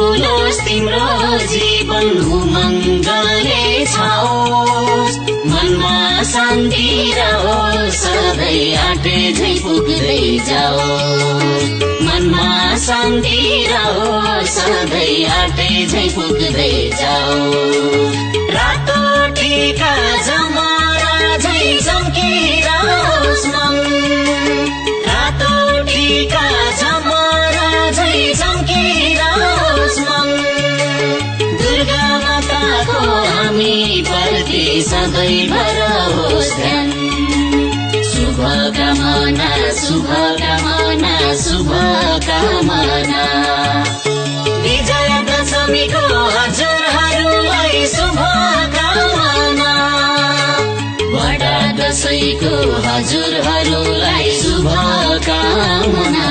डुलोस् तिम्रो जीवन उमङ्गले छाओस् मनमा शान्ति रहोस् सधैँ आँटे झै पुग्दै जाओस् मनमा शान्ति रहोस् सधैँ आँटे झै पुग्दै जाओस् रातो टीका जमारा झै चम्किरहोस् मन रातो टीका जमारा झै चम्किरहोस् मन दुर्गा माताको हामी प्रति सदैव रहोस् ध्यान शुभकामना शुभकामना शुभकामना विजयादशमीको हजुरहरूलाई शुभकामना बडा दशैंको हजुरहरूलाई शुभकामना